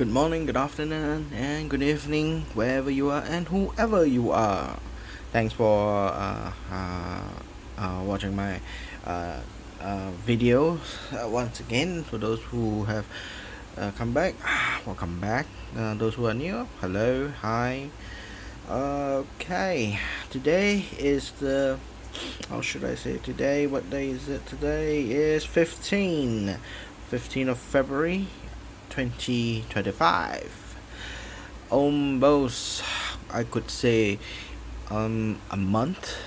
Good morning, good afternoon, and good evening, wherever you are and whoever you are. Thanks for watching my uh, videos once again. For those who have come back, welcome back. Those who are new, hello, hi. Okay, today is the how should I say today? What day is it? Today is 15th of February 2025. Almost, I could say, a month.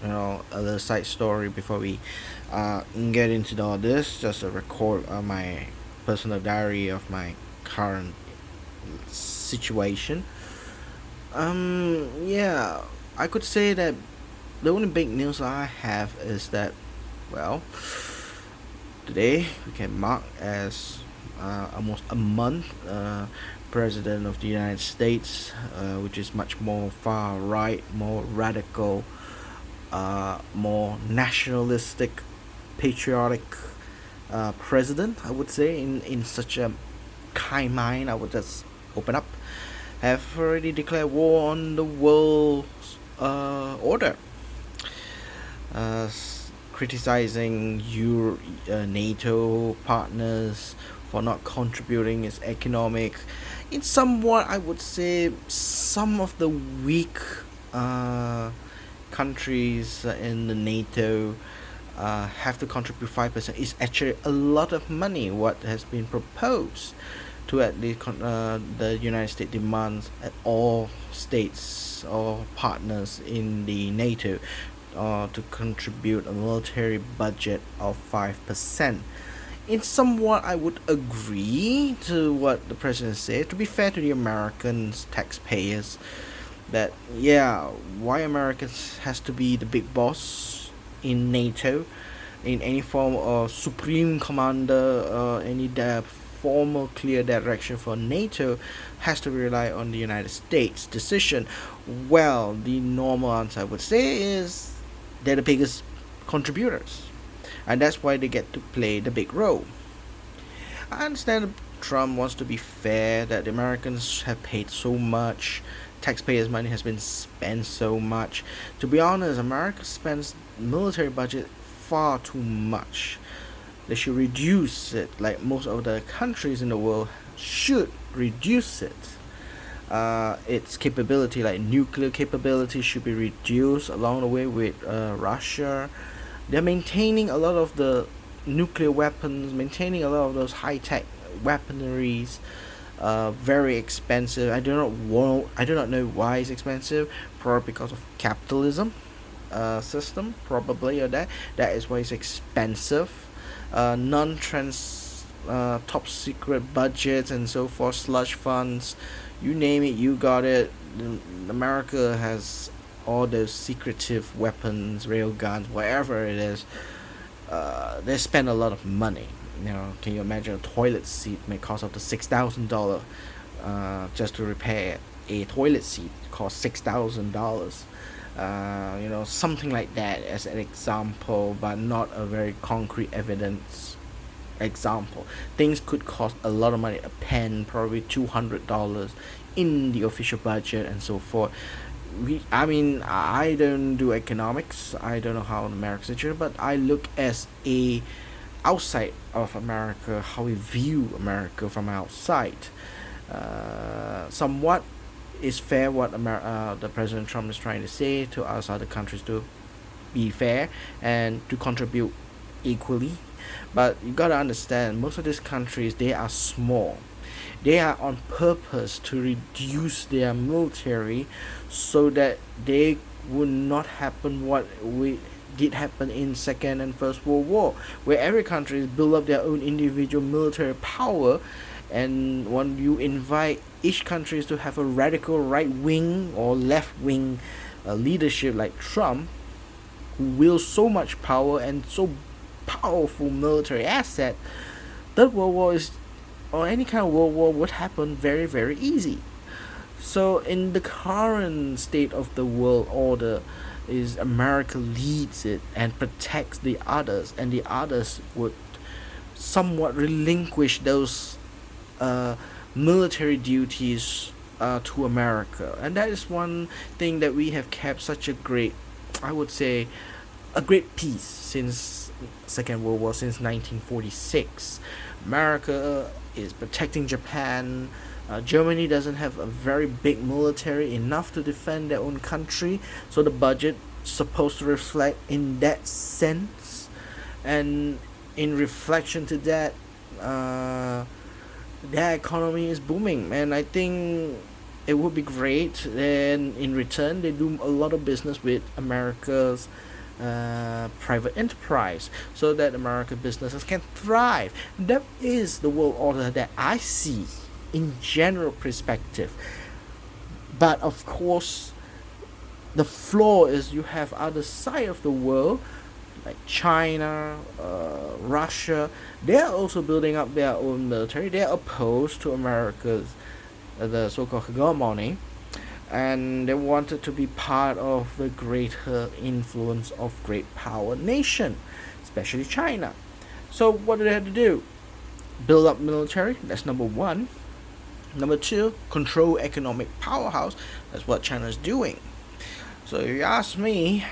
A little side story before we get into all this. Just a record my personal diary of my current situation. Yeah, I could say that the only big news I have is that, well, today we can mark as almost a month president of the United States, which is much more far right, more radical, more nationalistic, patriotic president, I would say, in such a kind mind. I would just open up, have already declared war on the world's order, uh, criticizing NATO partners for not contributing its economic. In somewhat, I would say, some of the weak uh, countries in the NATO have to contribute 5%. It's actually a lot of money. What has been proposed to at least the United States demands at all states or partners in the NATO to contribute a military budget of 5%. In somewhat, I would agree to what the president said. To be fair to the Americans taxpayers, that yeah, why Americans has to be the big boss in NATO, in any form of supreme commander, any formal clear direction for NATO has to rely on the United States decision. Well, the normal answer I would say is they're the biggest contributors, and that's why they get to play the big role. I understand Trump wants to be fair, that the Americans have paid so much, taxpayers' money has been spent so much. To be honest, America spends military budget far too much. They should reduce it, like most of the countries in the world should reduce it. Its capability, like nuclear capability, should be reduced along the way with Russia. They're maintaining a lot of the nuclear weapons, maintaining a lot of those high tech weaponries. Very expensive. I do not know why it's expensive. Probably because of capitalism system. Probably or that is why it's expensive. Non-trans top secret budgets and so forth, slush funds, you name it, you got it. America has all those secretive weapons, rail guns, whatever it is. They spend a lot of money. Can you imagine a toilet seat may cost up to $6,000 just to repair a toilet seat costs $6,000. Something like that as an example, but not a very concrete evidence example. Things could cost a lot of money, a pen, probably $200 in the official budget, and so forth. I don't do economics. I don't know how America's situation, but I look as a outside of America, how we view America from outside. Somewhat is fair what the President Trump is trying to say to us other countries to be fair and to contribute equally. But you gotta understand, most of these countries, they are small. They are on purpose to reduce their military so that they would not happen what we did happen in Second and First World War, where every country build up their own individual military power, and when you invite each country to have a radical right wing or left wing leadership like Trump, who wields so much power and so powerful military asset, Third World War is or any kind of world war would happen very very easy. So in the current state of the world order, is America leads it and protects the others, and the others would somewhat relinquish those uh, military duties to America, and that is one thing that we have kept such a great, I would say, a great peace since Second World War, since 1946. America is protecting Japan. Germany doesn't have a very big military enough to defend their own country, so the budget supposed to reflect in that sense. And in reflection to that, uh, their economy is booming, and I think it would be great. And in return, they do a lot of business with America's private enterprise, so that American businesses can thrive. That is the world order that I see in general perspective. But of course, the flaw is you have other side of the world like China, Russia. They're also building up their own military. They're opposed to America's the so-called hegemony, and they wanted to be part of the greater influence of great power nation, especially China. So what do they have to do? Build up military. That's number one. Number two, control economic powerhouse. That's what China is doing. So if you ask me,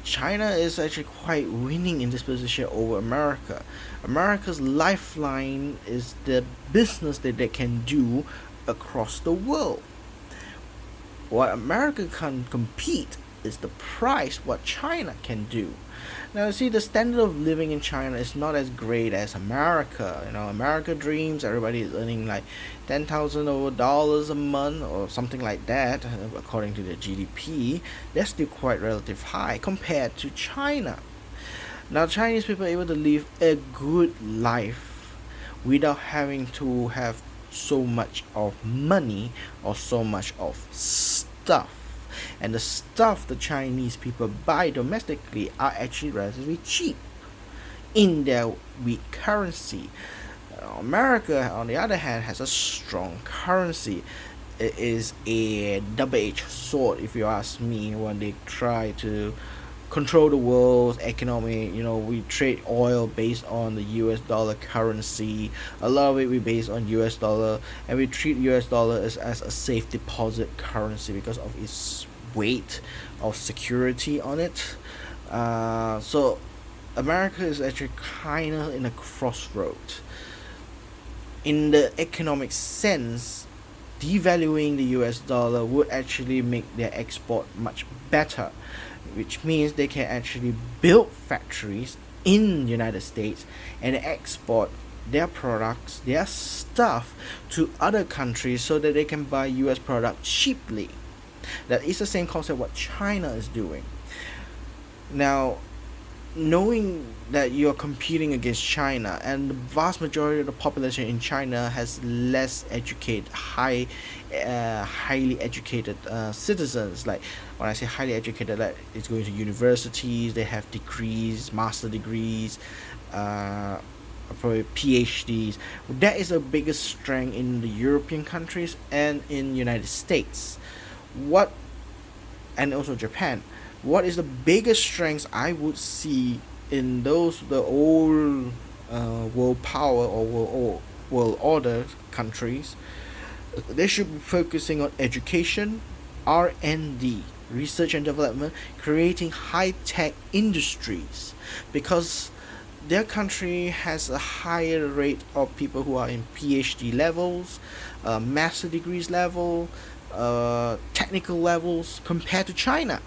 China is actually quite winning in this position over America. America's lifeline is the business that they can do across the world. What America can compete is the price what China can do. Now, you see, the standard of living in China is not as great as America. America dreams. Everybody is earning like $10,000 a month or something like that, according to the GDP. That's still quite relative high compared to China. Now, Chinese people are able to live a good life without having to have so much of money or so much of stuff. And the stuff the Chinese people buy domestically are actually relatively cheap in their weak currency. America, on the other hand, has a strong currency. It is a double-edged sword, if you ask me, when they try to control the world's economy. We trade oil based on the US dollar currency. A lot of it we base on US dollar, and we treat US dollar as a safe deposit currency because of its weight of security on it. So America is actually kind of in a crossroad. In the economic sense, devaluing the US dollar would actually make their export much better, which means they can actually build factories in the United States and export their products, their stuff to other countries so that they can buy US products cheaply. That is the same concept what China is doing. Now, knowing that you're competing against China, and the vast majority of the population in China has less educated, highly educated citizens. Like when I say highly educated, like it's going to universities, they have degrees, master degrees, probably PhDs. That is the biggest strength in the European countries and in United States. What and also Japan. What is the biggest strengths I would see in the old world power or world order countries? They should be focusing on education, R&D, research and development, creating high-tech industries, because their country has a higher rate of people who are in PhD levels, master degrees level, technical levels compared to China.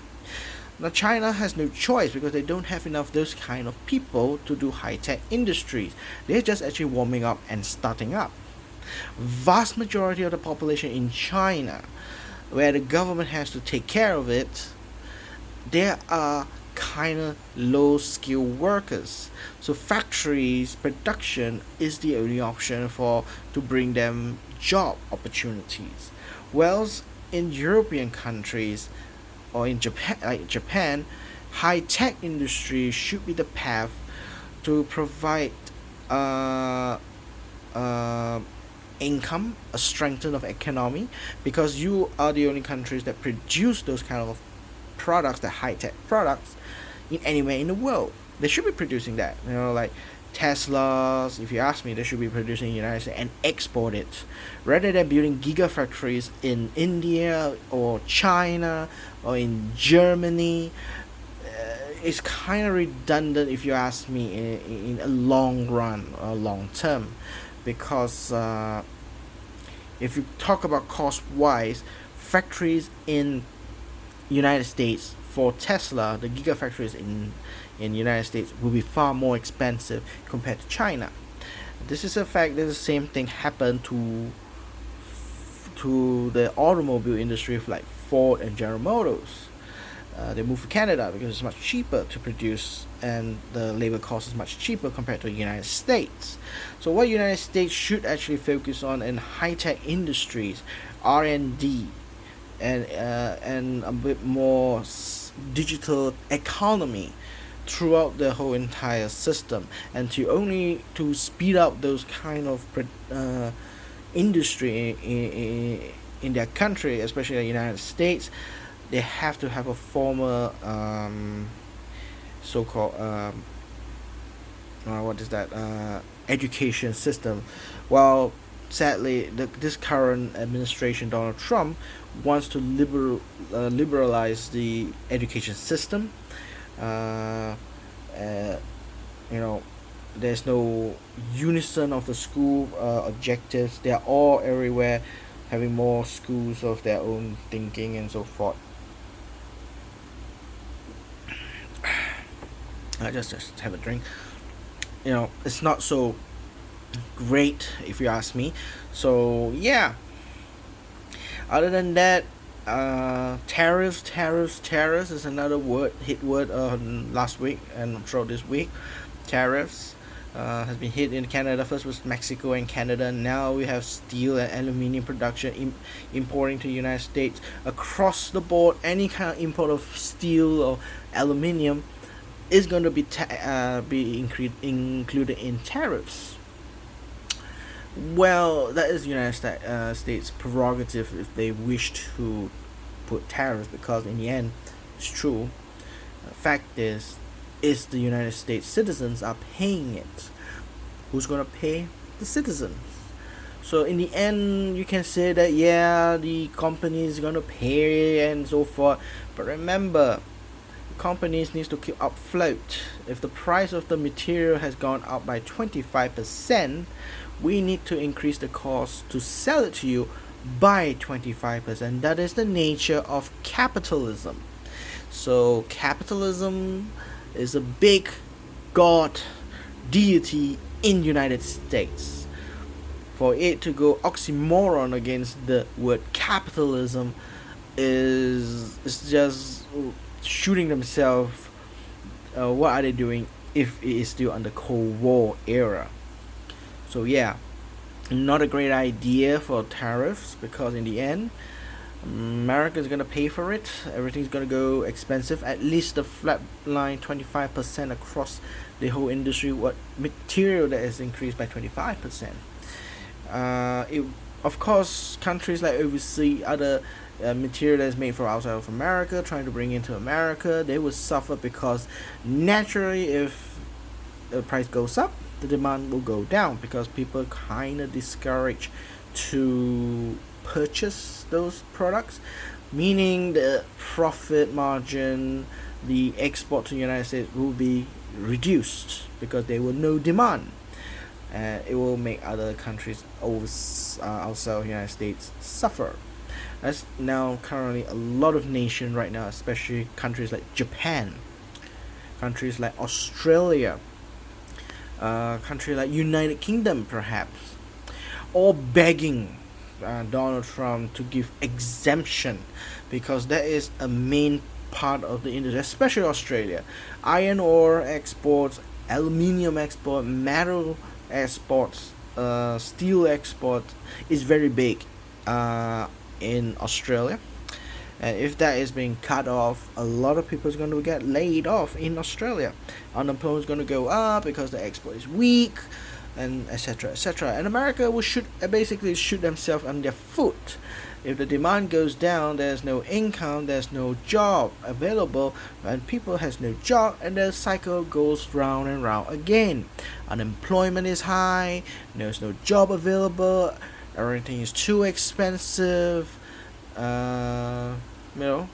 Now, China has no choice because they don't have enough those kind of people to do high-tech industries. They're just actually warming up and starting up. Vast majority of the population in China, where the government has to take care of it, there are kind of low-skilled workers. So factories, production is the only option to bring them job opportunities. Whereas in European countries, or in Japan, high-tech industry should be the path to provide uh, uh, income, a strengthen of economy, because you are the only countries that produce those kind of products, the high-tech products, in anywhere in the world. They should be producing that. Like Teslas, if you ask me, they should be produced in the United States and export it rather than building gigafactories in India or China or in Germany. It's kind of redundant if you ask me in a long run or long term, because if you talk about cost wise, factories in United States for Tesla, the gigafactories in United States will be far more expensive compared to China. This is a fact that the same thing happened to the automobile industry like Ford and General Motors. They moved to Canada because it's much cheaper to produce and the labor cost is much cheaper compared to the United States. So what United States should actually focus on in high-tech industries, R&D, and a bit more digital economy throughout the whole entire system, and to speed up those kind of industry in their country, especially the United States. They have to have a former so-called what is that education system. Well, sadly, this current administration, Donald Trump, wants to liberalize the education system. Uh, uh, you know, there's no unison of the school objectives. They are all everywhere having more schools of their own thinking and so forth. I just have a drink. It's not so great if you ask me. So yeah. Other than that, tariffs is another hit word last week and throughout this week. Tariffs has been hit in Canada. First was Mexico and Canada. Now we have steel and aluminium production importing to the United States. Across the board, any kind of import of steel or aluminium is going to be included in tariffs. Well, that is United States prerogative if they wish to put tariffs, because in the end, it's true. Fact is the United States citizens are paying it. Who's gonna pay? The citizens. So in the end, you can say that yeah, the company is gonna pay and so forth. But remember, companies needs to keep afloat. If the price of the material has gone up by 25%, we need to increase the cost to sell it to you by 25%. That is the nature of capitalism. So capitalism is a big god deity in United States. For it to go oxymoron against the word capitalism is just shooting themselves. What are they doing if it is still under Cold War era? So yeah, not a great idea for tariffs, because in the end, America is gonna pay for it. Everything's gonna go expensive. At least the flat line 25% across the whole industry. What material that is increased by 25%? Of course, countries like overseas, other material that is made from outside of America, trying to bring into America, they will suffer, because naturally, if the price goes up, the demand will go down, because people kind of discourage to purchase those products, meaning the profit margin, the export to the United States will be reduced because there will no demand. It will make other countries outside of the United States suffer. As now currently a lot of nations right now, especially countries like Japan, countries like Australia, country like United Kingdom perhaps, all begging Donald Trump to give exemption, because that is a main part of the industry, especially Australia. Iron ore exports, aluminium export, metal exports, steel export is very big in Australia. And if that is being cut off, a lot of people is going to get laid off in Australia. Unemployment is going to go up because the export is weak, and etc. etc. And America will basically shoot themselves on their foot, If the demand goes down, there's no income, there's no job available, and people has no job, and the cycle goes round and round again. Unemployment is high, there's no job available, everything is too expensive. Uh, you know,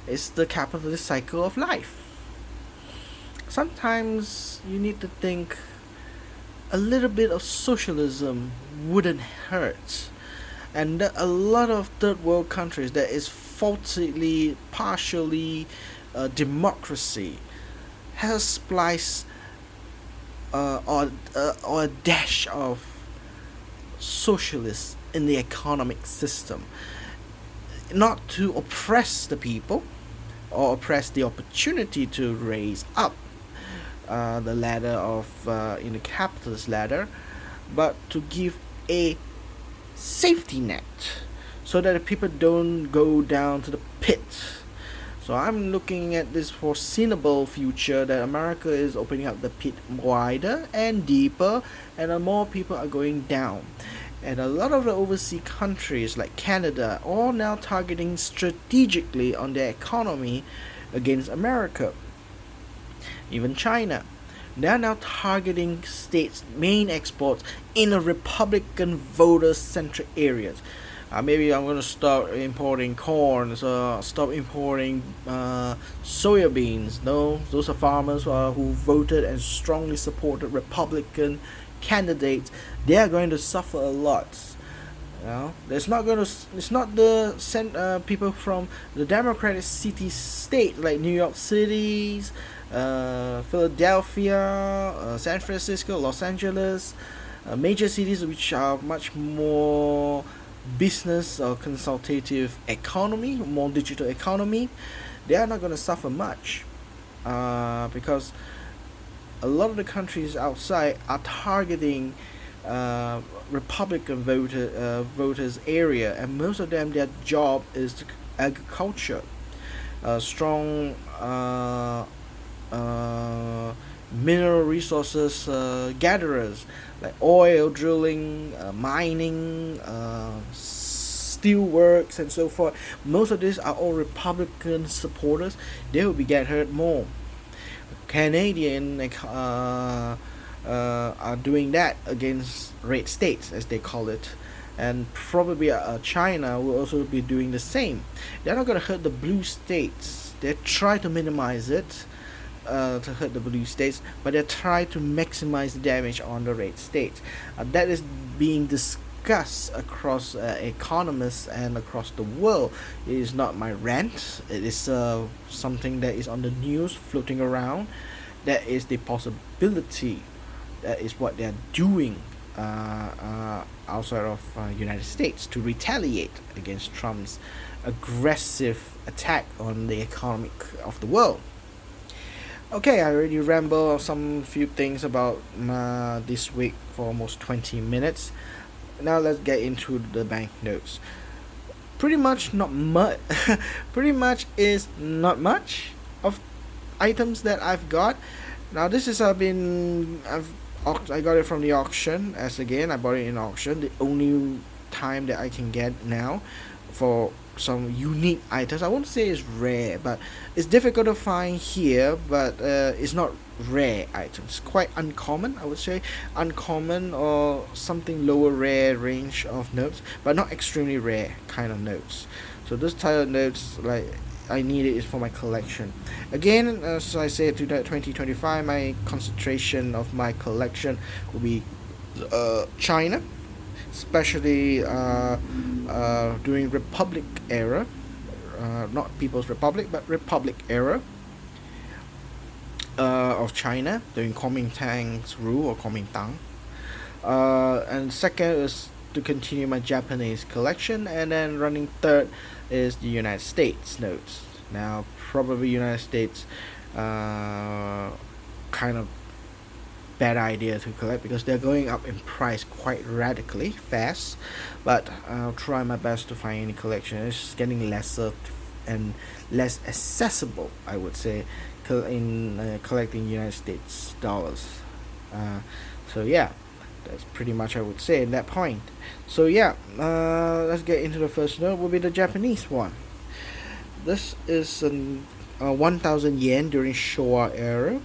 it's the capitalist cycle of life. Sometimes you need to think a little bit of socialism wouldn't hurt. And a lot of third world countries that is faultily, partially democracy has spliced or a dash of socialist in the economic system, not to oppress the people or oppress the opportunity to raise up the ladder of in the capitalist ladder, but to give a safety net so that the people don't go down to the pit. So I'm looking at this foreseeable future that America is opening up the pit wider and deeper, and more people are going down. And a lot of the overseas countries like Canada are now targeting strategically on their economy against America. Even China. They are now targeting states' main exports in a Republican voter centric areas. Maybe I'm going to start importing corn, so stop importing soybeans. No, those are farmers who voted and strongly supported Republican candidates. They are going to suffer a lot. You know, it's not the people from the Democratic city state like New York Cities, Philadelphia, San Francisco, Los Angeles, major cities which are much more business or consultative economy, more digital economy. They are not going to suffer much because a lot of the countries outside are targeting Republican voters area, and most of them their job is agriculture. Strong mineral resources gatherers like oil drilling, mining, steel works, and so forth. Most of these are all Republican supporters. They will be get hurt more. Canadian are doing that against red states, as they call it, and probably China will also be doing the same. They're not going to hurt the blue states. They try to minimize it to hurt the blue states, but they try to maximize the damage on the red states. That is being discussed across economists and across the world. It is not my rant. It is something that is on the news floating around. That is the possibility. That is what they are doing outside of United States to retaliate against Trump's aggressive attack on the economic of the world. Okay, I already rambled some few things about this week for almost 20 minutes. Now let's get into the banknotes. Pretty much not much. Pretty much is not much of items that I've got. Now this is I got it from the auction. As again, I bought it in auction. The only time that I can get now for some unique items. I won't say it's rare, but it's difficult to find here. But it's not rare items. Quite uncommon, I would say. Uncommon or something lower rare range of notes, but not extremely rare kind of notes. So this type of notes, like I need it is for my collection. Again, as I said, to that 2025, my concentration of my collection will be China, especially during Republic era, not People's Republic, but Republic era of China during Kuomintang's rule or Kuomintang. And second is to continue my Japanese collection, and then running third is the United States notes. Now, probably United States, kind of bad idea to collect because they're going up in price quite radically fast. But I'll try my best to find any collection. It's getting lesser and less accessible, I would say, in collecting United States dollars. So yeah, That's pretty much I would say at that point. So yeah, let's get into the first note. Will be the Japanese one. This is an 1,000 yen during Showa era.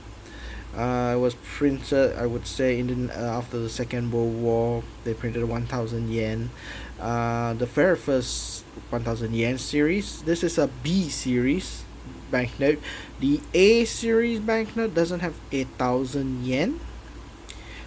It was printed, I would say, in the, after the Second World War. They printed 1,000 yen. The very first 1,000 yen series. This is a B series banknote. The A series banknote doesn't have 1,000 yen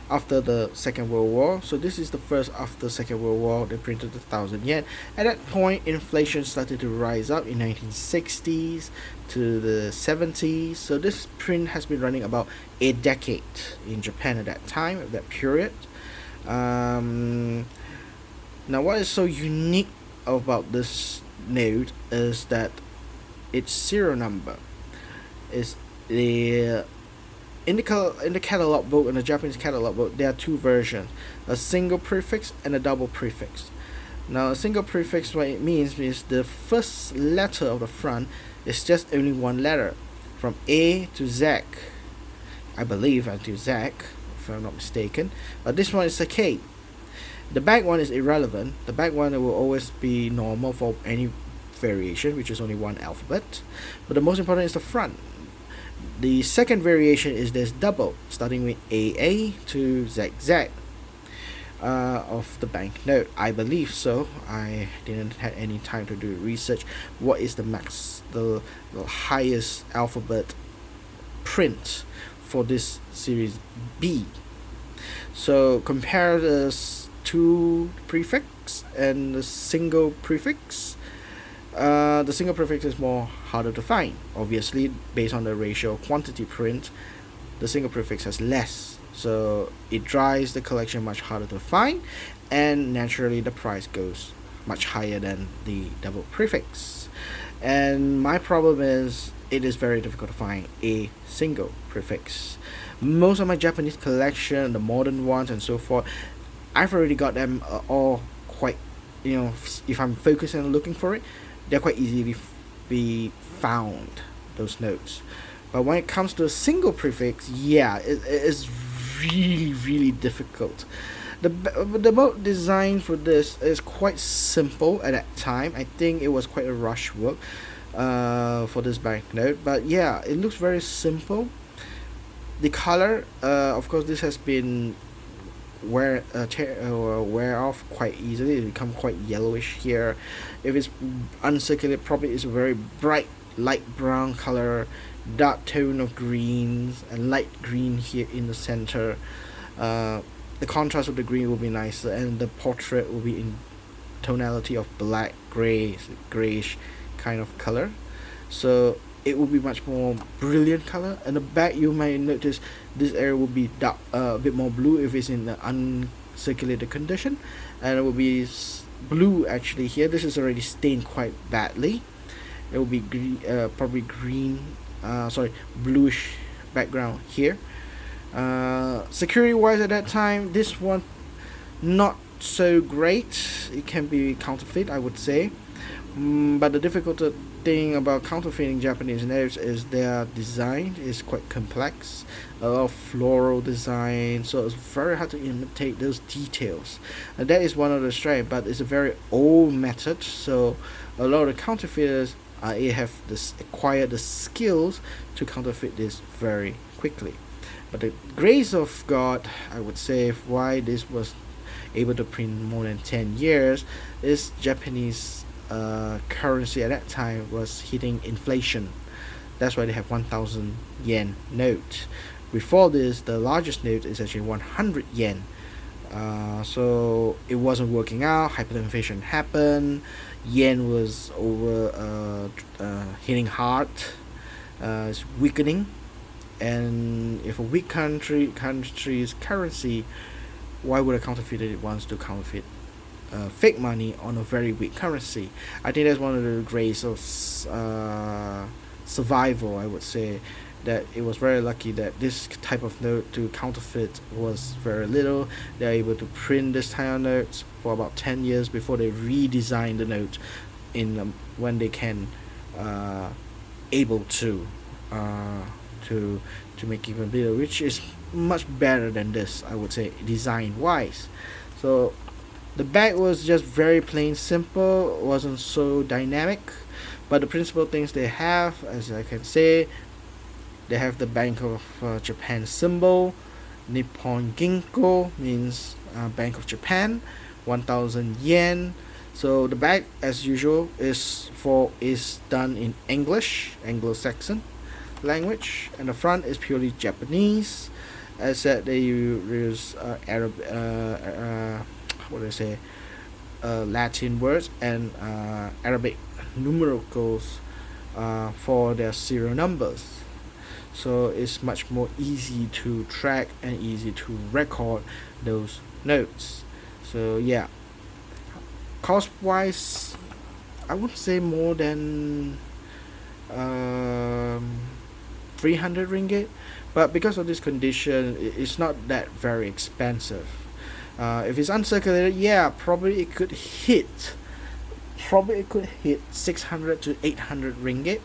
after the Second World War. So this is the first after Second World War they printed 1,000 yen. At that point, inflation started to rise up in 1960s to the 70s. So this print has been running about a decade in Japan at that time, at that period. Now, what is so unique about this note is that its serial number is the in the catalog book, in the Japanese catalog book, there are two versions: a single prefix and a double prefix. Now, a single prefix, what it means is the first letter of the front is just only one letter, from A to Z, I believe, until Z, if I'm not mistaken. But this one is a K. The back one is irrelevant. The back one will always be normal for any variation, which is only one alphabet. But the most important is the front. The second variation is this double, starting with AA to ZZ of the banknote. I believe so. I didn't have any time to do research. What is the the highest alphabet print for this series B? So compare this two prefix and the single prefix. The single prefix is more harder to find. Obviously, based on the ratio quantity print, the single prefix has less. So it drives the collection much harder to find, and naturally the price goes much higher than the double prefix. And my problem is it is very difficult to find a single prefix. Most of my Japanese collection, the modern ones and so forth, I've already got them all quite, if I'm focusing on looking for it, they're quite easily be found, those notes. But when it comes to a single prefix, yeah, it is really, really difficult. The mode design for this is quite simple at that time. I think it was quite a rush work for this banknote. But yeah, it looks very simple. The color, of course, this has been wear off quite easily. It become quite yellowish here. If it's uncirculated, probably it's a very bright light brown color, dark tone of greens, and light green here in the center. The contrast of the green will be nicer, and the portrait will be in tonality of black, grayish kind of color. So it will be much more brilliant color. And the back, you might notice this area will be dark, a bit more blue if it's in the uncirculated condition, and it will be blue actually here. This is already stained quite badly. It will be probably green, bluish background here. Security wise at that time, this one not so great. It can be counterfeit, I would say. But the difficult thing about counterfeiting Japanese notes is their design is quite complex. A lot of floral design, so it's very hard to imitate those details. And that is one of the strengths, but it's a very old method, so a lot of the counterfeiters have acquired the skills to counterfeit this very quickly. But the grace of God, I would say, why this was able to print more than 10 years is Japanese currency at that time was hitting inflation. That's why they have 1,000 yen note. Before this, the largest note is actually 100 yen. So it wasn't working out. Hyperinflation happened. Yen was hitting hard. It's weakening. And if a weak country's currency, why would a counterfeiter wants to counterfeit fake money on a very weak currency? I think that's one of the grace of survival, I would say, that it was very lucky that this type of note to counterfeit was very little. They're able to print this type of notes for about 10 years before they redesign the note in when they can able to make even bigger, which is much better than this, I would say, design wise. So the back was just very plain simple, wasn't so dynamic, but the principal things they have, as I can say, they have the Bank of Japan symbol. Nippon Ginko means Bank of Japan. 1,000 yen. So the back, as usual, is done in English, Anglo-Saxon language, and the front is purely Japanese. As said, they use Arab, what do I say, Latin words and Arabic numerals for their serial numbers. So it's much more easy to track and easy to record those notes. So yeah, cost wise, I would say more than um, 300 ringgit, but because of this condition, it's not that very expensive. If it's uncirculated, yeah, probably it could hit 600 to 800 ringgit.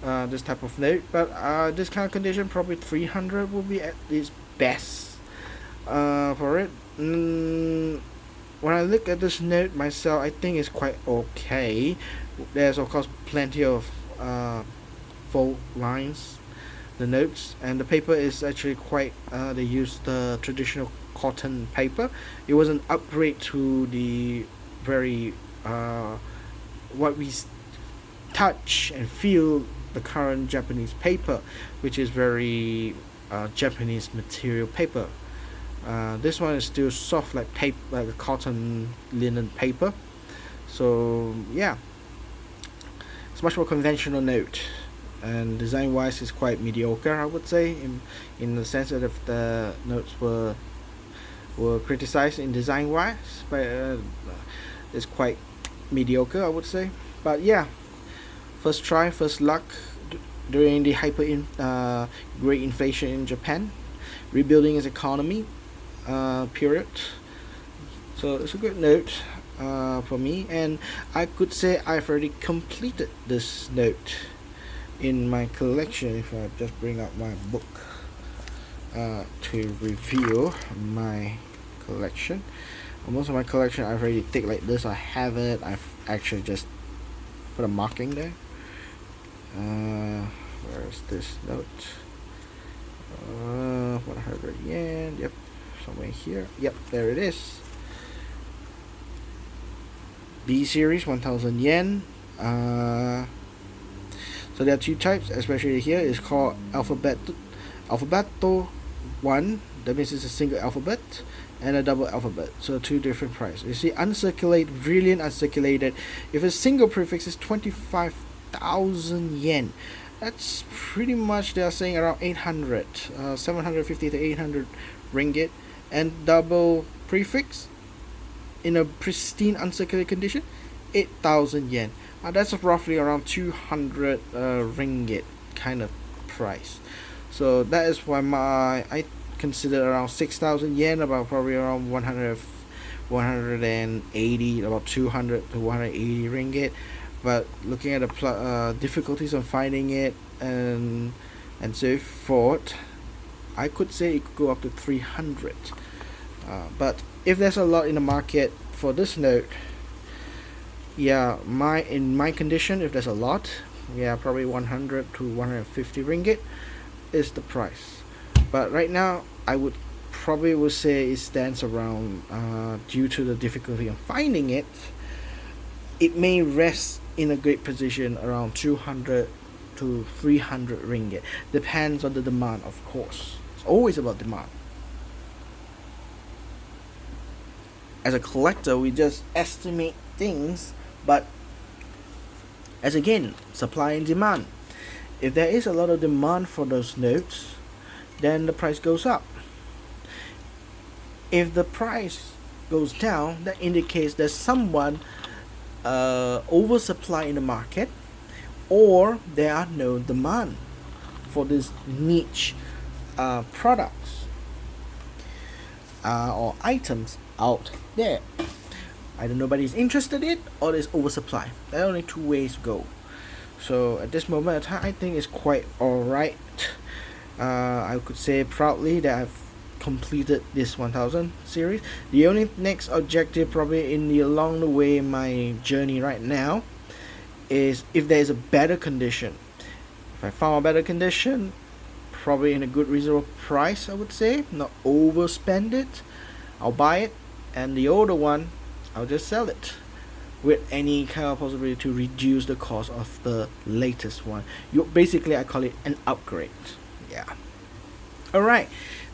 This type of note, but this kind of condition, probably 300 will be at its best for it. When I look at this note myself, I think it's quite okay. There's of course plenty of fold lines, the notes, and the paper is actually quite. They use the traditional cotton paper. It was an upgrade to the very what we touch and feel the current Japanese paper, which is very Japanese material paper. This one is still soft like tape, like a cotton linen paper. So yeah, it's much more conventional note, and design wise is quite mediocre, I would say, in the sense that if the notes were criticized in design wise, but it's quite mediocre, I would say. But yeah, first try, first luck during the great inflation in Japan, rebuilding its economy period. So it's a good note for me, and I could say I've already completed this note in my collection. If I just bring up my book to review my collection. Most of my collection I've already take like this. I have it. I've actually just put a marking there. Where is this note? 100 yen. Yep, somewhere here. Yep, there it is. B series, 1,000 yen. So there are two types, especially here. It's called Alphabeto 1. That means it's a single alphabet, and a double alphabet. So two different prices. You see, uncirculated, brilliant uncirculated. If a single prefix is 25,000 yen, that's pretty much, they are saying around 800, 750 to 800 ringgit. And double prefix in a pristine uncirculated condition, 8,000 yen. That's roughly around 200 ringgit kind of price. So that is why I consider around 6,000 yen, about probably around 180, about 200 to 180 ringgit. But looking at the difficulties of finding it and so forth, I could say it could go up to 300. But if there's a lot in the market for this note, yeah, in my condition, if there's a lot, yeah, probably 100 to 150 ringgit is the price. But right now, I would say it stands around, due to the difficulty of finding it, it may rest in a great position around 200 to 300 ringgit. Depends on the demand, of course. It's always about demand. As a collector, we just estimate things, but as again, supply and demand. If there is a lot of demand for those notes, then the price goes up. If the price goes down, that indicates there's someone oversupply in the market, or there are no demand for this niche products or items out there. Either nobody's interested in, or there's oversupply. There are only two ways to go. So at this moment in time, I think it's quite alright. I could say proudly that I've completed this 1000 series. The only next objective, probably in the along the way in my journey right now, is if there is a better condition. If I found a better condition, probably in a good reasonable price, I would say, not overspend it, I'll buy it, and the older one, I'll just sell it with any kind of possibility to reduce the cost of the latest one. Basically, I call it an upgrade. Yeah. All right.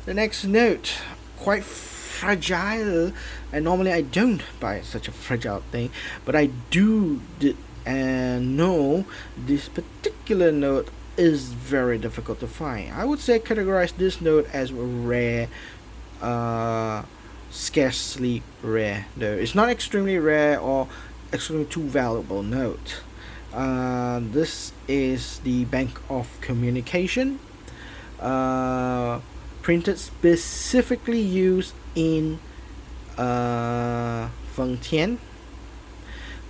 The next note, quite fragile, and normally I don't buy such a fragile thing, but I do know this particular note is very difficult to find. I would say categorize this note as rare, scarcely rare. Though it's not extremely rare or extremely too valuable note. This is the Bank of Communication, printed specifically used in Fengtian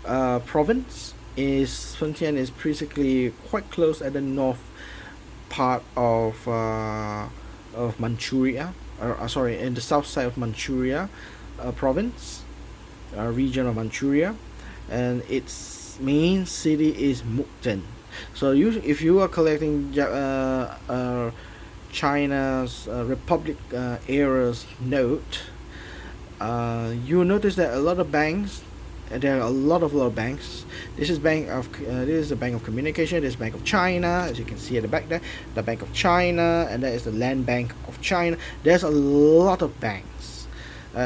province. Fengtian is basically quite close at the north part of Manchuria. Sorry, in the south side of Manchuria province, region of Manchuria, and its main city is Mukden. So if you are collecting China's Republic era's note, you will notice that a lot of banks. There are a lot of banks. This is the Bank of Communication. This is Bank of China, as you can see at the back there. The Bank of China, and that is the Land Bank of China. There's a lot of banks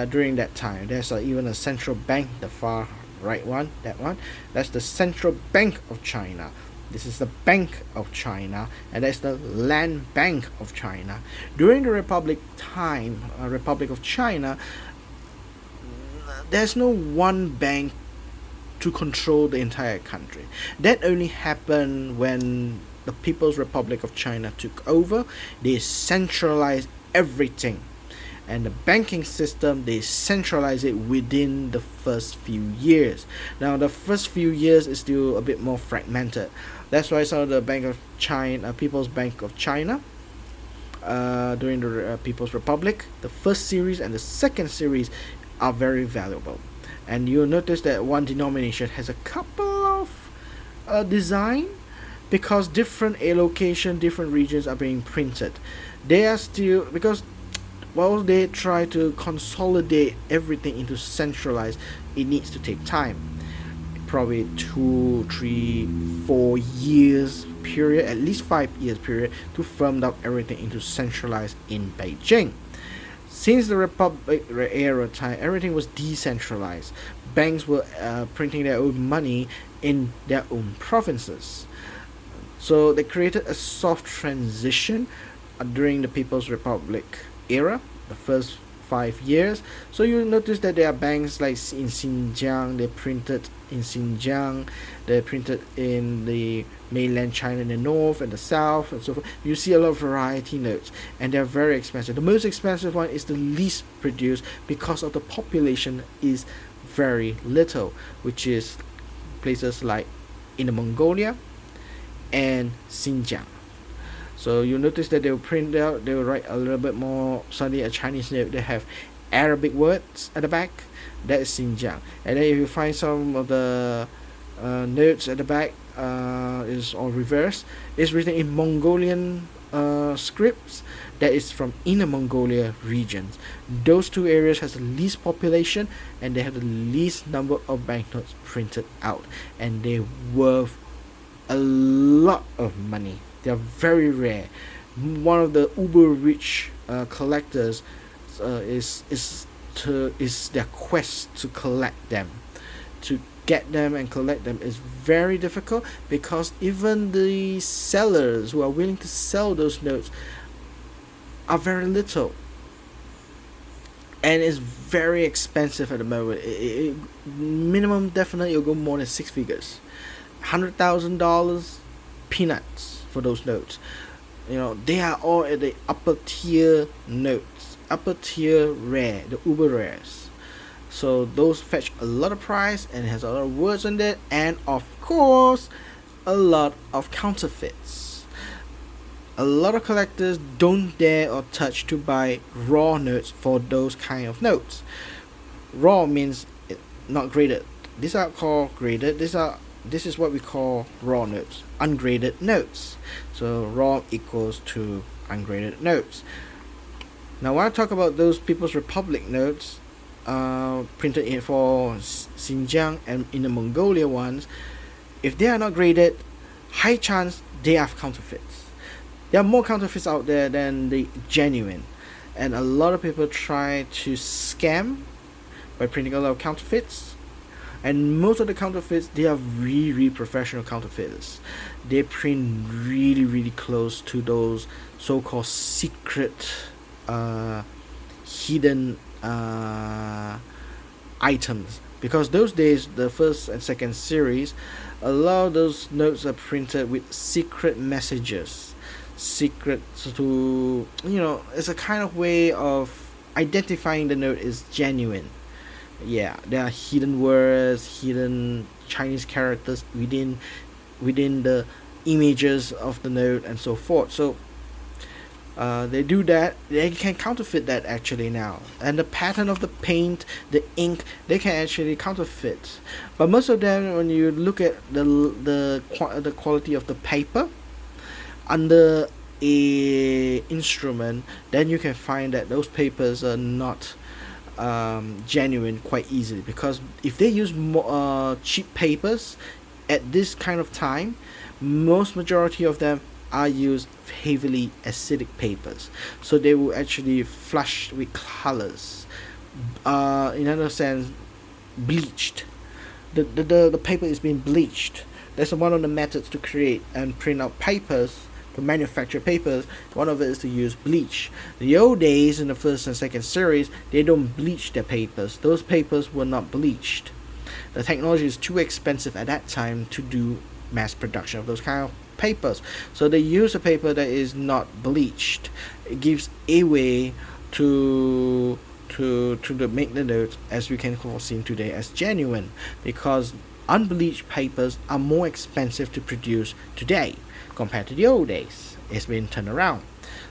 during that time. There's even a central bank, the far right one, that one. That's the Central Bank of China. This is the Bank of China, and that's the Land Bank of China. During the Republic of China, there's no one bank to control the entire country. That only happened when the People's Republic of China took over. They centralized everything, and the banking system, they centralize it within the first few years. Now the first few years is still a bit more fragmented. That's why some of the Bank of China, People's Bank of China, during the People's Republic, the first series and the second series are very valuable. And you'll notice that one denomination has a couple of design, because different allocation, different regions are being printed. They are still, because while they try to consolidate everything into centralized, it needs to take time, probably 2, 3, 4 years period, at least 5 years period, to firm up everything into centralized in Beijing. Since the Republic era time, everything was decentralized. Banks were printing their own money in their own provinces. So they created a soft transition during the People's Republic era, the first 5 years. So you notice that there are banks like in Xinjiang, they printed in Xinjiang, they printed in the mainland China in the north and the south and so forth. You see a lot of variety notes, and they're very expensive. The most expensive one is the least produced because of the population is very little, which is places like Inner Mongolia and Xinjiang. So you notice that they will print out, they will write a little bit more, suddenly a Chinese note, they have Arabic words at the back. That is Xinjiang. And then if you find some of the notes at the back, is all reverse. It's written in Mongolian scripts. That is from Inner Mongolia regions. Those two areas has the least population, and they have the least number of banknotes printed out, and they're worth a lot of money. They are very rare. One of the uber rich collectors is their quest to collect them. To get them and collect them is very difficult, because even the sellers who are willing to sell those notes are very little, and it's very expensive at the moment. Minimum definitely you'll go more than 6 figures, $100,000, peanuts for those notes. They are all at the upper tier notes, upper tier rare, the uber rares. So those fetch a lot of price, and it has a lot of words on it, and of course a lot of counterfeits. a lot of collectors don't dare or touch to buy raw notes for those kind of notes. Raw means not graded. These are called graded. This is what we call raw notes, ungraded notes. So raw equals to ungraded notes. Now when I talk about those People's Republic notes, printed in for Xinjiang and in the Mongolia ones, if they are not graded, high chance they have counterfeits. There are more counterfeits out there than the genuine, and a lot of people try to scam by printing a lot of counterfeits. And most of the counterfeits, they are really, really professional counterfeiters. They print really, really close to those so-called secret, hidden items. Because those days, the first and second series, a lot of those notes are printed with secret messages. Secret to, it's a kind of way of identifying the note is genuine. Yeah, there are hidden words, hidden Chinese characters within the images of the note and so forth. So they do that. They can counterfeit that actually now, and the pattern of the paint, the ink, they can actually counterfeit. But most of them, when you look at the quality of the paper under a instrument, then you can find that those papers are not genuine quite easily, because if they use cheap papers at this kind of time, most majority of them are used heavily acidic papers, so they will actually flush with colors, in another sense bleached. The paper is being bleached. That's one of the methods to create and print out papers, to manufacture papers. One of it is to use bleach. The old days in the first and second series, they don't bleach their papers. Those papers were not bleached. The technology is too expensive at that time to do mass production of those kind of papers, so they use a paper that is not bleached. It gives a way to make the notes, as we can foresee today, as genuine, because unbleached papers are more expensive to produce today compared to the old days. It's been turned around.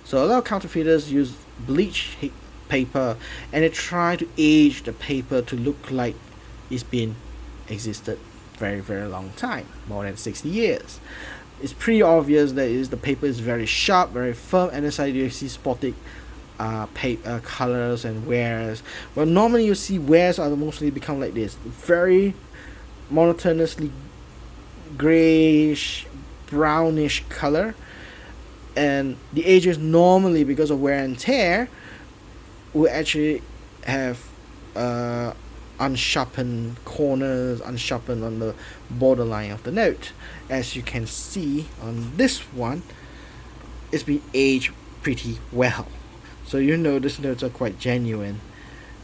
So a lot of counterfeiters use bleached paper, and they try to age the paper to look like it's been existed very, very long time, more than 60 years. It's pretty obvious that the paper is very sharp, very firm, and inside you see spotted colors and wears. Well, normally you see wears are mostly become like this, very monotonously grayish, brownish color, and the edges normally, because of wear and tear, will actually have unsharpened corners, unsharpened on the borderline of the note. As you can see on this one, it's been aged pretty well, so these notes are quite genuine.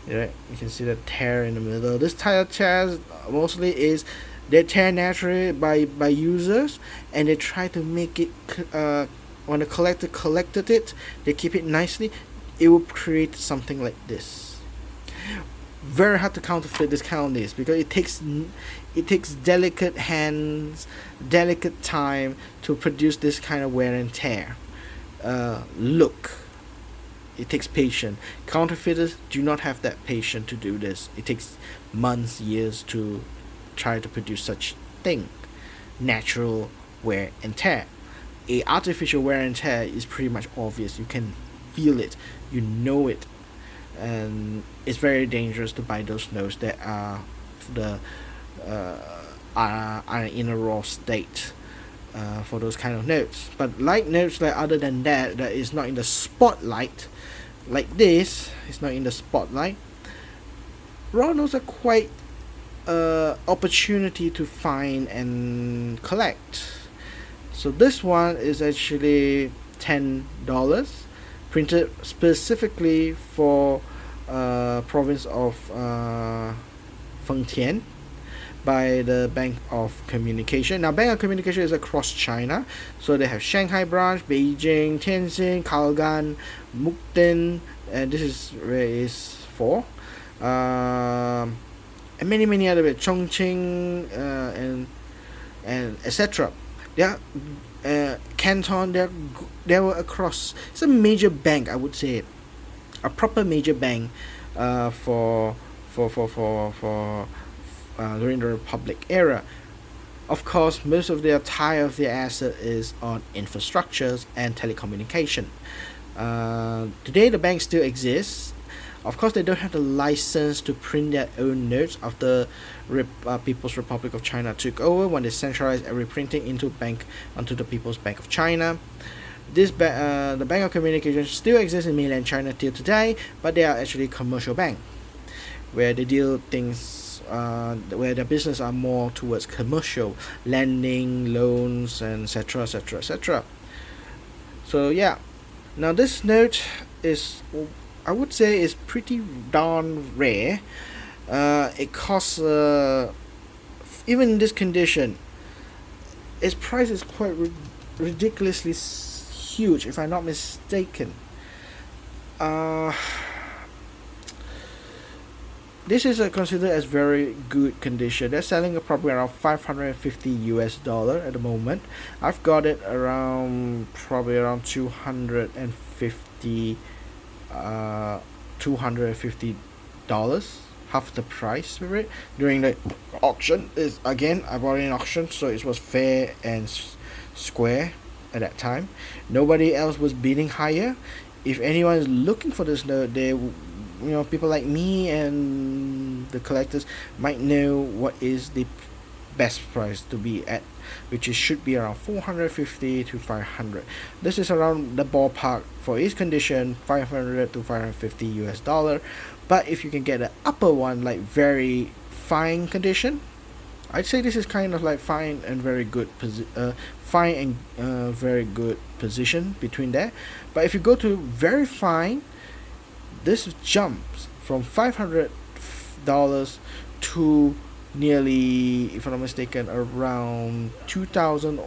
Right? You can see the tear in the middle. This type of tears mostly is they tear naturally by users, and they try to make it when the collector collected it, they keep it nicely, it will create something like this. Very hard to counterfeit this kind of this, because it takes delicate hands, delicate time to produce this kind of wear and tear look. It takes patience. Counterfeiters do not have that patience to do this. It takes months, years to try to produce such thing. Natural wear and tear. A artificial wear and tear is pretty much obvious. You can feel it, you know it, and it's very dangerous to buy those notes that are are in a raw state. For those kind of notes, but like notes like other than that is not in the spotlight, like this, it's not in the spotlight. Raw notes are quite opportunity to find and collect. So this one is actually $10, printed specifically for province of Fengtian by the Bank of Communication. Now, Bank of Communication is across China, so they have Shanghai branch, Beijing, Tianjin, Kaohsiung, Mukden, and this is where it is for, and many other, Chongqing, and etc. They are Canton, they were across. It's a major bank, I would say, a proper major bank, for during the Republic era. Of course, most of their tie of their asset is on infrastructures and telecommunication. Today, the bank still exists. Of course, they don't have the license to print their own notes after People's Republic of China took over when they centralized every printing into bank onto the People's Bank of China. The Bank of Communication still exists in mainland China till today, but they are actually commercial bank where they deal things where their business are more towards commercial lending, loans, and etc. etc. etc. So yeah, now this note is, I would say, is pretty darn rare. It costs, even in this condition, its price is quite ridiculously huge, if I'm not mistaken. Uh, this is considered as very good condition. They're selling it probably around 550 US dollar at the moment. I've got it around probably around 250 $250, half the price for it during the auction. Is again, I bought it in auction, so it was fair and square at that time. Nobody else was bidding higher. If anyone is looking for this note, people like me and the collectors might know what is the best price to be at, which is should be around 450 to 500. This is around the ballpark for its condition, 500 to 550 US dollar. But if you can get the upper one, like very fine condition, I'd say this is kind of like fine and very good fine and very good position between there. But if you go to very fine, this jumps from $500 to nearly, if I'm not mistaken, around 2,000.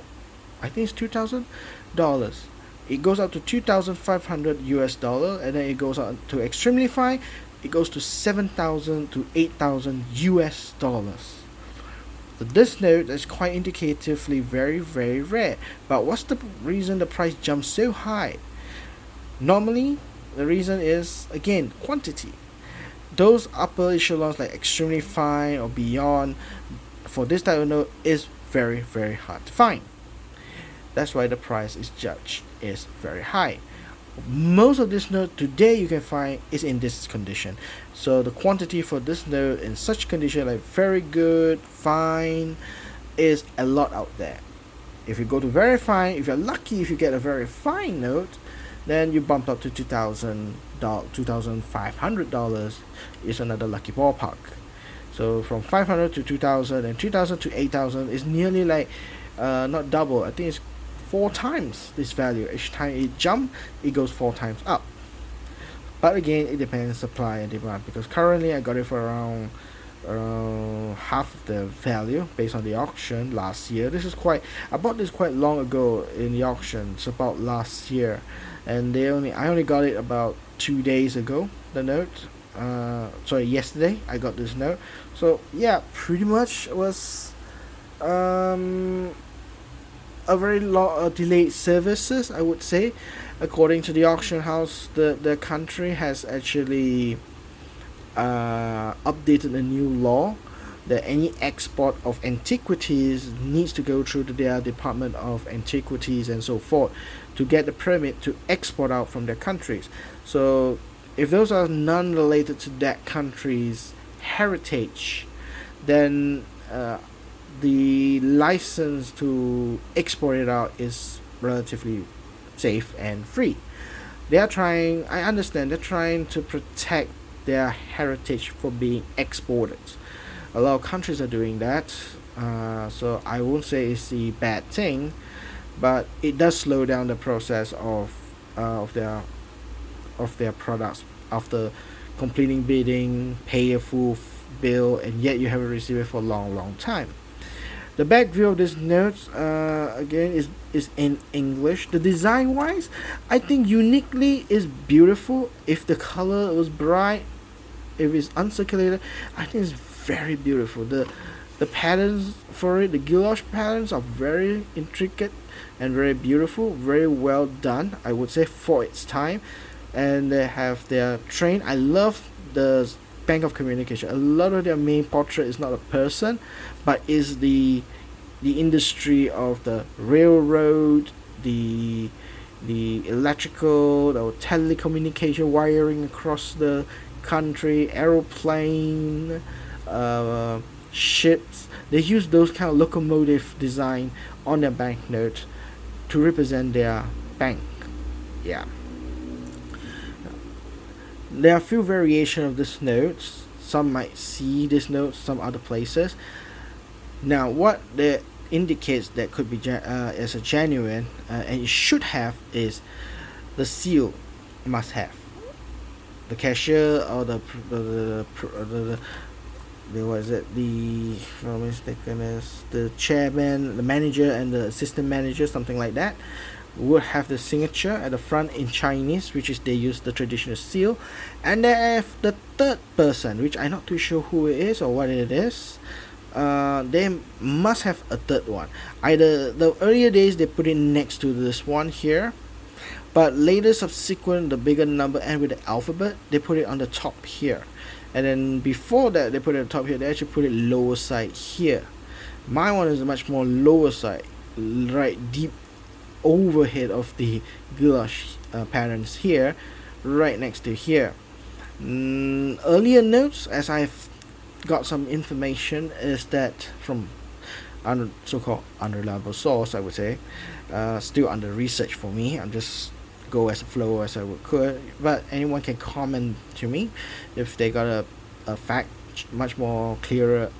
I think it's $2,000. It goes up to 2,500 US dollar, and then it goes on to extremely fine. It goes to 7,000 to 8,000 US dollars. So this note is quite indicatively very, very rare. But what's the reason the price jumps so high? Normally, the reason is, again, quantity. Those upper echelons like extremely fine or beyond, for this type of note, is very, very hard to find. That's why the price is judged is very high. Most of this note today you can find is in this condition. So the quantity for this note in such condition, like very good, fine, is a lot out there. If you go to very fine, if you're lucky, if you get a very fine note, then you bump up to $2,500 is another lucky ballpark. So from 500 to 2,000 and 2,000 to 8,000 is nearly like not double. I think it's 4 times this value. Each time it jump, it goes 4 times up. But again, it depends supply and demand, because currently I got it for around half of the value based on the auction last year. I bought this quite long ago in the auction. It's about last year, and I only got it about 2 days ago. The note, yesterday I got this note. So yeah, pretty much was a very long delayed services, I would say. According to the auction house, the country has actually updated a new law that any export of antiquities needs to go through to their Department of Antiquities and so forth to get the permit to export out from their countries. So if those are none related to that country's heritage, then the license to export it out is relatively safe and free. I understand, they're trying to protect their heritage for being exported. A lot of countries are doing that, so I won't say it's the bad thing, but it does slow down the process of their products after completing bidding, pay a full bill, and yet you haven't received it for a long time. The back view of this note, again, is in English. The design wise, I think uniquely is beautiful. If the color was bright, if it's uncirculated, I think it's very beautiful. The patterns for it, the gouache patterns, are very intricate and very beautiful, very well done, I would say, for its time. And they have their train. I love the Bank of Communication. A lot of their main portrait is not a person, but is the industry of the railroad, the electrical, the telecommunication wiring across the country, aeroplane, uh, ships. They use those kind of locomotive design on their banknote to represent their bank. Yeah, there are a few variations of this notes. Some might see this note some other places. Now, what that indicates that could be as a genuine, and it should have, is the seal must have. The cashier or the what is it? The, if I'm not mistaken, is the chairman, the manager, and the assistant manager, something like that, would have the signature at the front in Chinese, which is they use the traditional seal, and they have the third person, which I'm not too sure who it is or what it is. They must have a third one. Either the earlier days they put it next to this one here, but later subsequent the bigger number and with the alphabet they put it on the top here, and then before that they put it on the top here. They actually put it lower side here. My one is much more lower side, right deep overhead of the gouache patterns here, right next to here. Earlier notes, as I've got some information, is that from so-called unreliable source, I would say, still under research for me. I'm just go as a flow as I could, but anyone can comment to me if they got a fact, much more clearer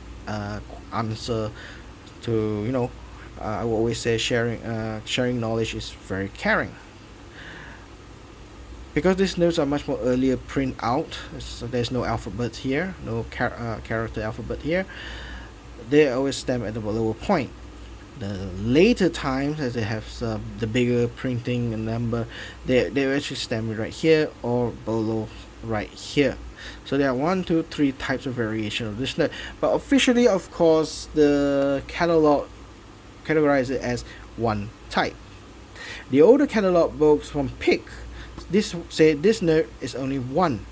answer to, I will always say sharing knowledge is very caring. Because these notes are much more earlier print out, so there's no alphabet here, no character alphabet here. They always stem at the lower point. The later times, as they have the bigger printing and number, they actually stem right here or below right here. So there are 1, 2, 3 types of variation of this note. But officially, of course, the catalog categorize it as one type. The older catalog books from Pick this say this note is only one.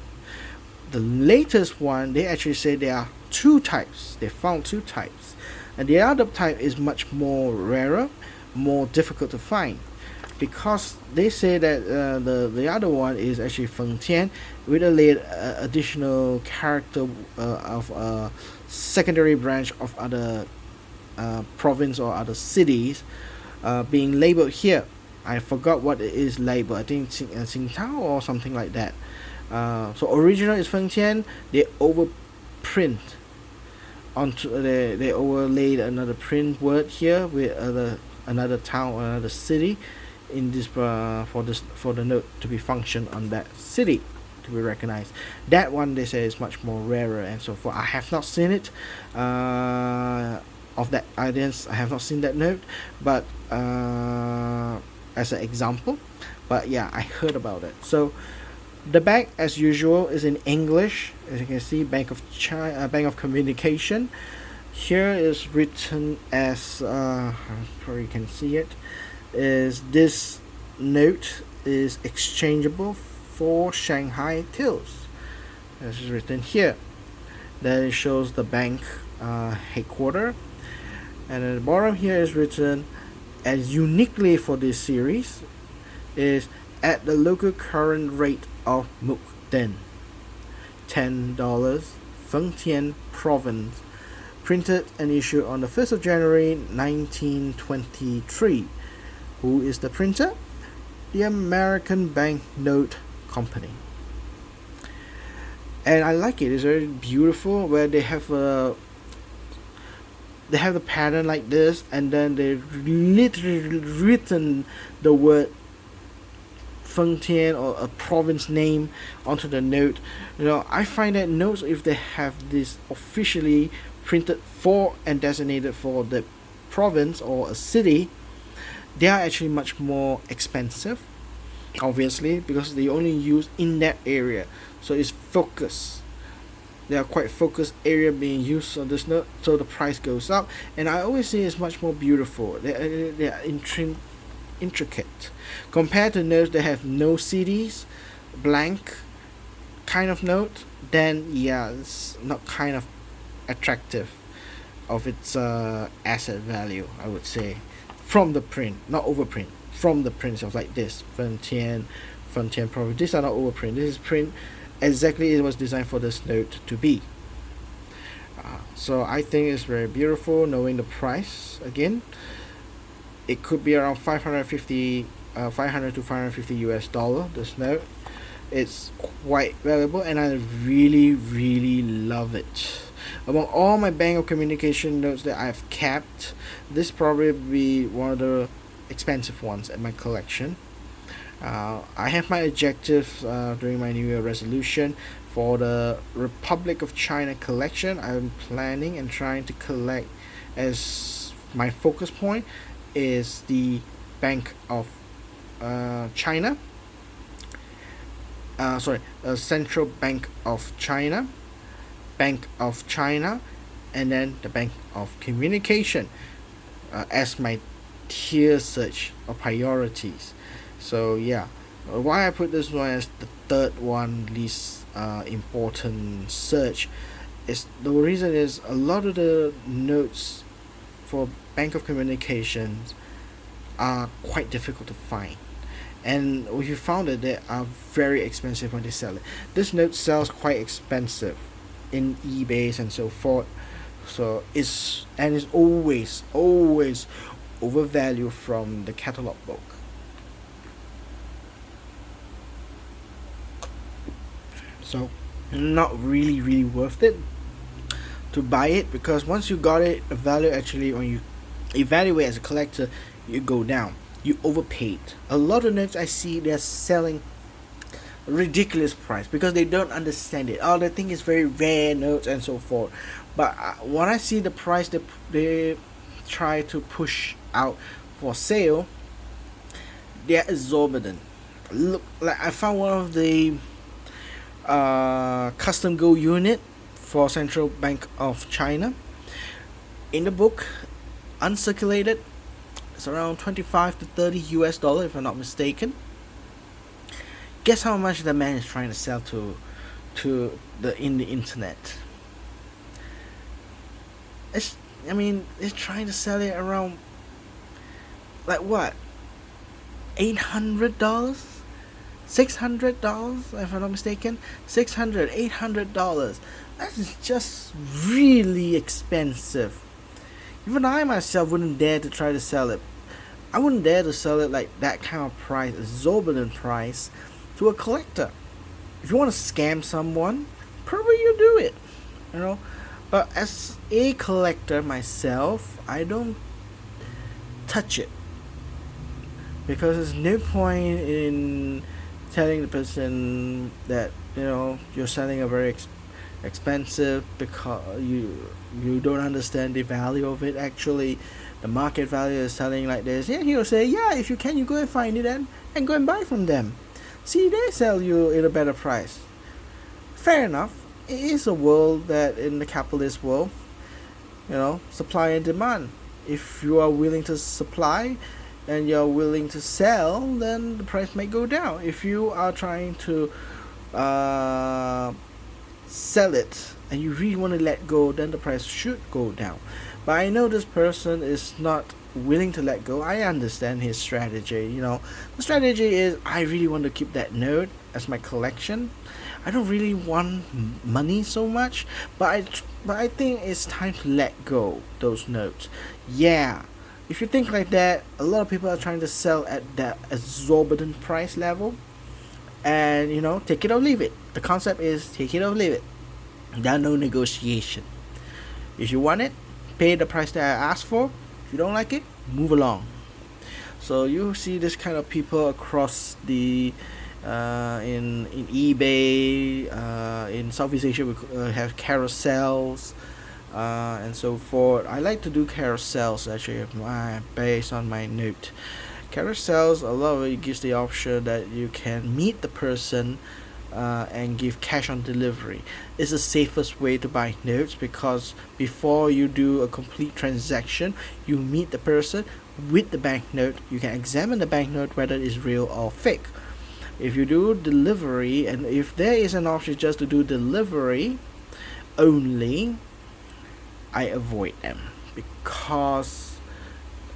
The latest one, they actually say there are 2 types. They found 2 types, and the other type is much more rarer, more difficult to find, because they say that the other one is actually Feng Tian with a laid additional character of a secondary branch of other province or other cities being labeled here. I forgot what it is labeled. I think Tsingtao or something like that. So original is Feng Tian. They overprint onto they overlaid another print word here with another town or another city in this for the note to be functioned on that city to be recognized. That one they say is much more rarer and so forth. I have not seen it. Of that audience, I have not seen that note, but as an example, but yeah, I heard about it. So the bank, as usual, is in English. As you can see, Bank of China, Bank of Communication. Here is written as probably you can see it. Is this note is exchangeable for Shanghai tills? This is written here. Then it shows the bank headquarter, and at the bottom here is written as uniquely for this series is at the local current rate of Mukden, $10, Feng Tian Province, printed and issued on the 1st of January 1923. Who is the printer? The American Banknote Company. And I like it. It's very beautiful, where they have the pattern like this, and then they literally written the word Feng Tian or a province name onto the note. I find that notes, if they have this officially printed for and designated for the province or a city, they are actually much more expensive, obviously, because they only use in that area, so it's focused. There are quite focused area being used on this note, so the price goes up. And I always say it's much more beautiful. They are intricate compared to notes that have no CDs, blank kind of note. Then yeah, it's not kind of attractive of its asset value, I would say, from the print, not overprint. From the print of like this Frontier probably these are not overprint. This is print exactly it was designed for this note to be. So I think it's very beautiful. Knowing the price again, it could be around 550, 500 to 550 US dollar. This note, it's quite valuable, and I really really love it. Among all my Bank of Communication notes that I've kept, this probably be one of the expensive ones in my collection. I have my objectives during my New Year resolution for the Republic of China collection. I'm planning and trying to collect as my focus point is the Bank of China. Central Bank of China, Bank of China, and then the Bank of Communication as my tier search or priorities. So yeah, why I put this one as the third one least important search is the reason is a lot of the notes for Bank of Communications are quite difficult to find. And we found that they are very expensive when they sell it. This note sells quite expensive in eBay and so forth. So it's always overvalued from the catalog book. So not really worth it to buy it, because once you got it, the value actually when you evaluate as a collector, you go down. You overpaid. A lot of notes I see they're selling ridiculous price because they don't understand it. Oh, they think it's very rare notes and so forth. But when I see the price they try to push out for sale, they're exorbitant. Look, like I found one of the custom gold unit for Central Bank of China in the book, uncirculated. It's around 25 to 30 US dollar if I'm not mistaken. Guess how much the man is trying to sell to the in the internet? It's trying to sell it around like what? $800? $600 if I'm not mistaken. $800 that is just really expensive. Even I myself wouldn't dare to try to sell it. I wouldn't dare to sell it like that kind of price, exorbitant price, to a collector. If you want to scam someone, probably you do it, you know. But as a collector myself, I don't touch it because there's no point in telling the person that you're selling a very expensive because you don't understand the value of it. Actually, the market value is selling like this. Yeah, he'll say, yeah, if you can, you go and find it and go and buy from them. See, they sell you at a better price. Fair enough. It is a world that in the capitalist world, supply and demand. If you are willing to supply and you're willing to sell, then the price may go down. If you are trying to sell it and you really want to let go, then the price should go down. But I know this person is not willing to let go. I understand his strategy. The strategy is I really want to keep that note as my collection. I don't really want money so much, but I think it's time to let go those notes. Yeah, if you think like that, a lot of people are trying to sell at that exorbitant price level, and take it or leave it. The concept is take it or leave it. There's no negotiation. If you want it, pay the price that I asked for. If you don't like it, move along. So you see this kind of people across the in eBay, in Southeast Asia we have carousels and so forth. I like to do carousels actually based on my note. Carousels, a lot of it gives the option that you can meet the person and give cash on delivery. It's the safest way to buy notes, because before you do a complete transaction, you meet the person with the banknote. You can examine the banknote whether it is real or fake. If you do delivery, and if there is an option just to do delivery only, I avoid them, because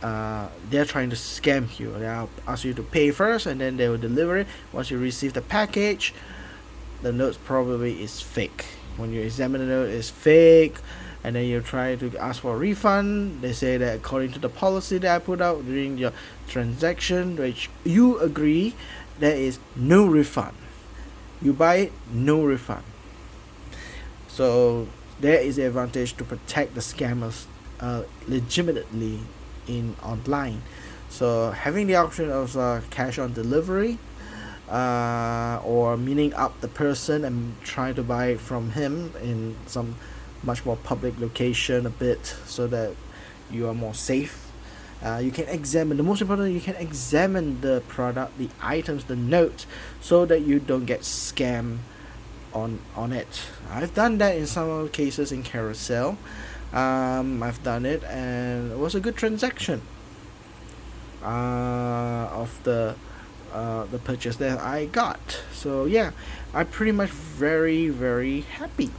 they're trying to scam you. They'll ask you to pay first, and then they will deliver it. Once you receive the package, the note probably is fake. When you examine the note, it's fake, and then you try to ask for a refund. They say that according to the policy that I put out during your transaction, which you agree, there is no refund. You buy it, no refund. So there is the advantage to protect the scammers legitimately in online. So having the option of cash on delivery, or meeting up the person and trying to buy it from him in some much more public location a bit, so that you are more safe. You can examine, the most important, you can examine the product, the items, the note, so that you don't get scammed on it. I've done that in some cases in Carousell. I've done it, and it was a good transaction of the purchase that I got. So yeah, I'm pretty much very happy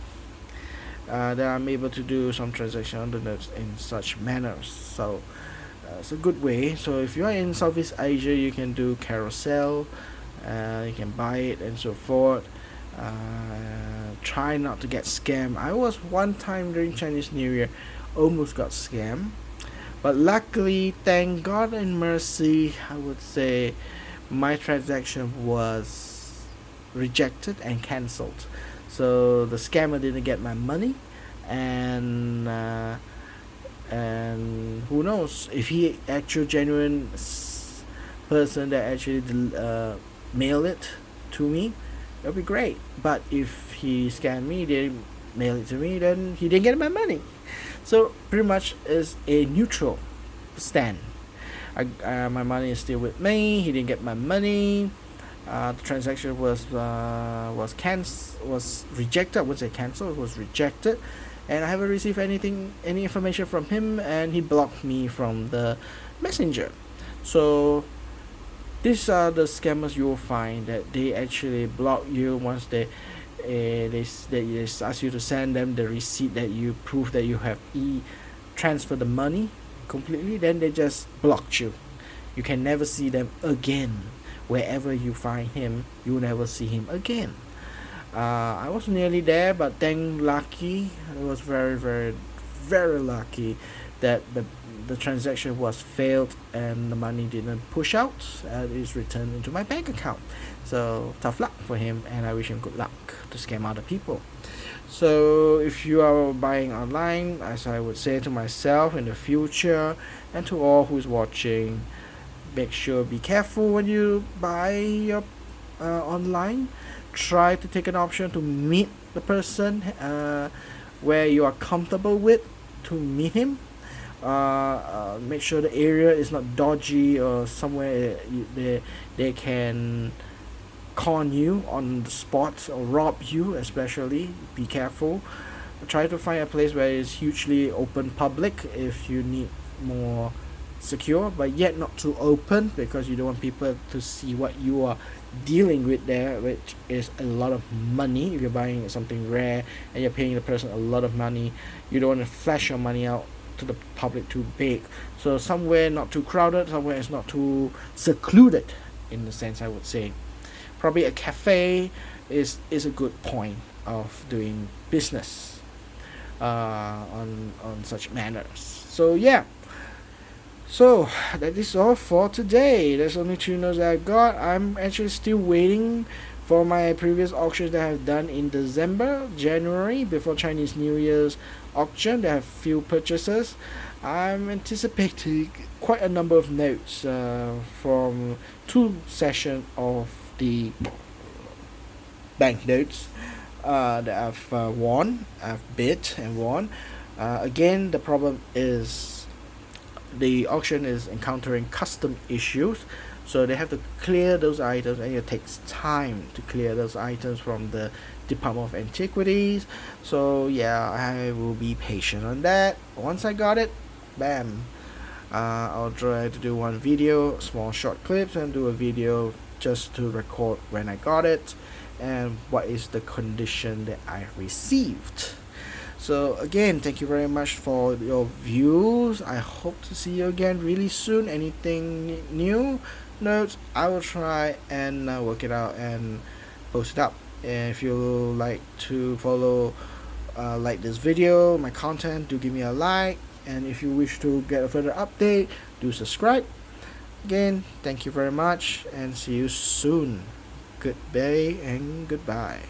that I'm able to do some transaction on the notes in such manners. So it's a good way. So if you're in Southeast Asia, you can do Carousell, you can buy it and so forth. Try not to get scammed. I was one time during Chinese New Year, almost got scammed, but luckily, thank God and mercy, I would say, my transaction was rejected and cancelled. So the scammer didn't get my money, and who knows if he actual genuine person that actually mail it to me, that'd be great. But if he scammed me, didn't mail it to me, then he didn't get my money. So pretty much is a neutral stand. My money is still with me. He didn't get my money. The transaction was rejected. I wouldn't say cancelled. It was rejected, and I haven't received any information from him, and he blocked me from the messenger. So these are the scammers you will find, that they actually block you once they ask you to send them the receipt that you prove that you have transferred the money completely. Then they just blocked you. You can never see them again. Wherever you find him, you will never see him again. I was nearly there, but thank lucky, it was very lucky that the transaction was failed and the money didn't push out, and it's returned into my bank account. So tough luck for him, and I wish him good luck to scam other people. So if you are buying online, as I would say to myself in the future and to all who's watching, make sure be careful when you buy your online. Try to take an option to meet the person where you are comfortable with, to meet him. Make sure the area is not dodgy or somewhere they can con you on the spot or rob you. Especially be careful. Try to find a place where it's hugely open public if you need more secure, but yet not too open, because you don't want people to see what you are dealing with there, which is a lot of money. If you're buying something rare and you're paying the person a lot of money, you don't want to flash your money out to the public too big. So somewhere not too crowded, somewhere it's not too secluded, in the sense I would say. Probably a cafe is a good point of doing business on such manners. So yeah. So that is all for today. There's only 2 notes that I got. I'm actually still waiting for my previous auctions that I've done in December, January, before Chinese New Year's auction. They have few purchases. I'm anticipating quite a number of notes from 2 sessions of the banknotes that I've won. I've bid and won. Again, the problem is the auction is encountering custom issues. So they have to clear those items, and it takes time to clear those items from the Department of Antiquities. So yeah, I will be patient on that. Once I got it, bam, I'll try to do one video, small short clips, and do a video just to record when I got it and what is the condition that I received. So again, thank you very much for your views. I hope to see you again really soon. Anything new notes, I will try and work it out and post it up. And if you like to follow, like this video, my content, do give me a like. And if you wish to get a further update, do subscribe. Again, thank you very much and see you soon. Good day and goodbye.